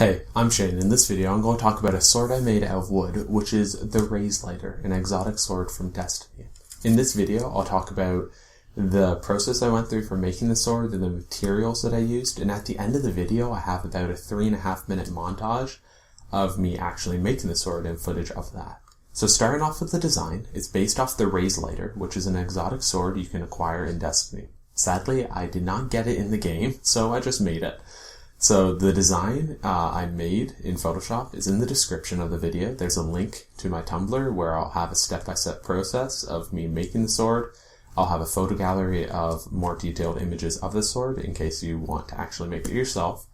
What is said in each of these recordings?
Hey, I'm Shane. In this video, I'm going to talk about a sword I made out of wood, which is the Raze Lighter, an exotic sword from Destiny. In this video, I'll talk about the process I went through for making the sword and the materials that I used, and at the end of the video, I have about a 3.5 minute montage of me actually making the sword and footage of that. So starting off with the design, it's based off the Raze Lighter, which is an exotic sword you can acquire in Destiny. Sadly, I did not get it in the game, so I just made it. So the design I made in Photoshop is in the description of the video. There's a link to my Tumblr where I'll have a step-by-step process of me making the sword. I'll have a photo gallery of more detailed images of the sword in case you want to actually make it yourself.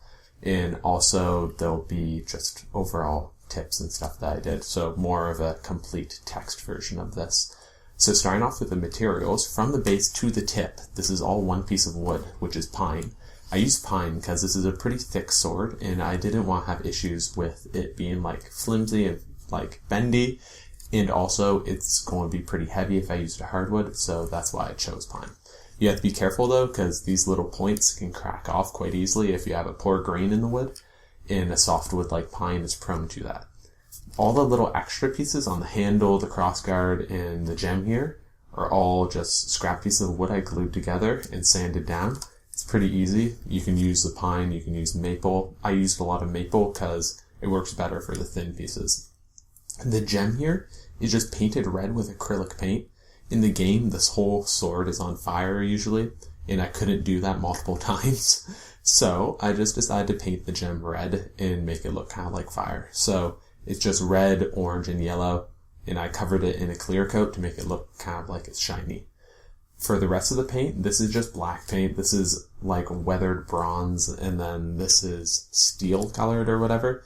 And also there'll be just overall tips and stuff that I did. So more of a complete text version of this. So starting off with the materials, from the base to the tip, this is all one piece of wood, which is pine. I used pine because this is a pretty thick sword and I didn't want to have issues with it being like flimsy and like bendy, and also it's going to be pretty heavy if I used a hardwood, so that's why I chose pine. You have to be careful though, because these little points can crack off quite easily if you have a poor grain in the wood, and a soft wood like pine is prone to that. All the little extra pieces on the handle, the crossguard, and the gem here are all just scrap pieces of wood I glued together and sanded down. It's pretty easy. You can use the pine, you can use maple. I used a lot of maple because it works better for the thin pieces. The gem here is just painted red with acrylic paint. In the game, this whole sword is on fire usually, and I couldn't do that multiple times. So I just decided to paint the gem red and make it look kind of like fire. So it's just red, orange, and yellow, and I covered it in a clear coat to make it look kind of like it's shiny. For the rest of the paint, this is just black paint. This is like weathered bronze, and then this is steel colored or whatever.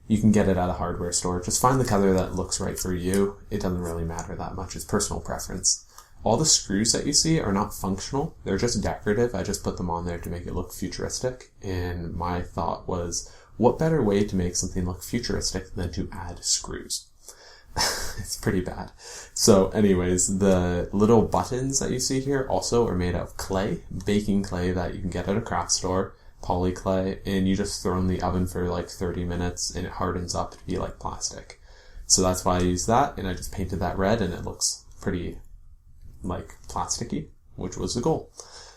You can get it at a hardware store. Just find the color that looks right for you. It doesn't really matter that much. It's personal preference. All the screws that you see are not functional. They're just decorative. I just put them on there to make it look futuristic. And my thought was, what better way to make something look futuristic than to add screws? It's pretty bad. So anyways, the little buttons that you see here also are made out of clay, baking clay that you can get at a craft store, poly clay, and you just throw in the oven for like 30 minutes and it hardens up to be like plastic. So that's why I used that, and I just painted that red and it looks pretty like plasticky, which was the goal.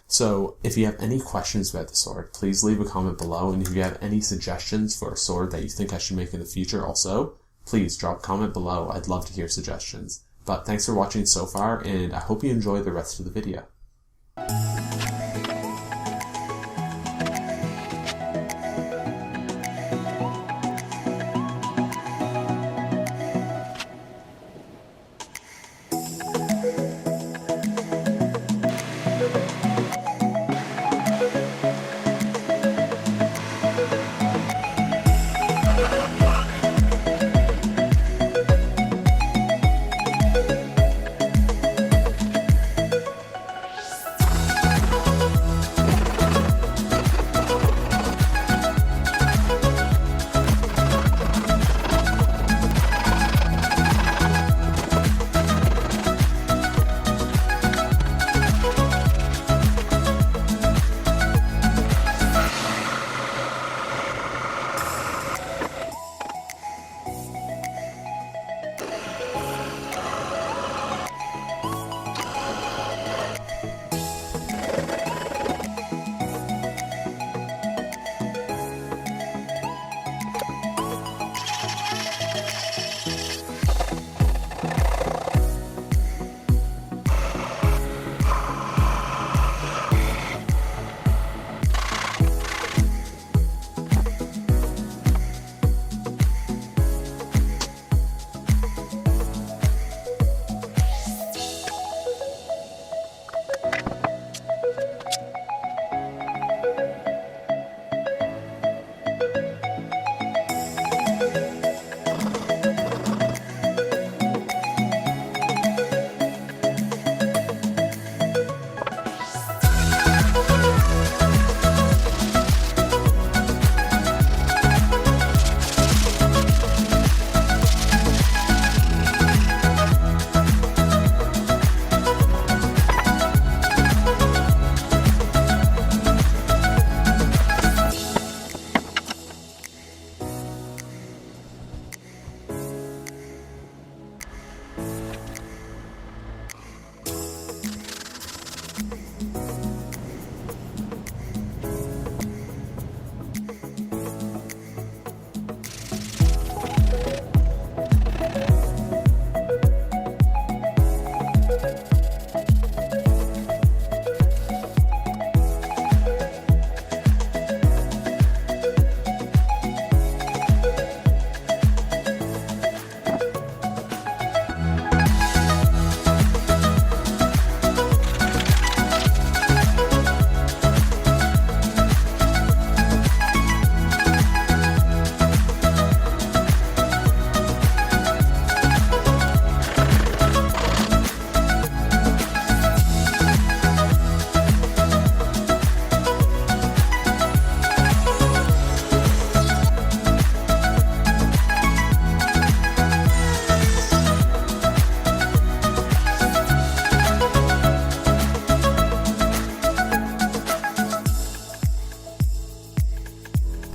So if you have any questions about the sword, please leave a comment below, and if you have any suggestions for a sword that you think I should make in the future also, please drop a comment below. I'd love to hear suggestions. But thanks for watching so far, and I hope you enjoy the rest of the video.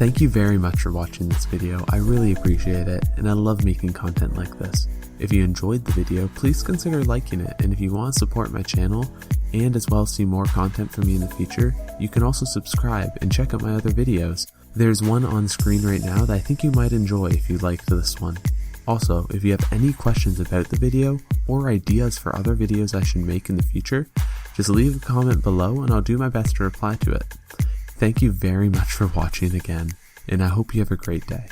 Thank you very much for watching this video. I really appreciate it, and I love making content like this. If you enjoyed the video, please consider liking it, and if you want to support my channel, and as well see more content from me in the future, you can also subscribe and check out my other videos. There's one on screen right now that I think you might enjoy if you liked this one. Also, if you have any questions about the video, or ideas for other videos I should make in the future, just leave a comment below and I'll do my best to reply to it. Thank you very much for watching again, and I hope you have a great day.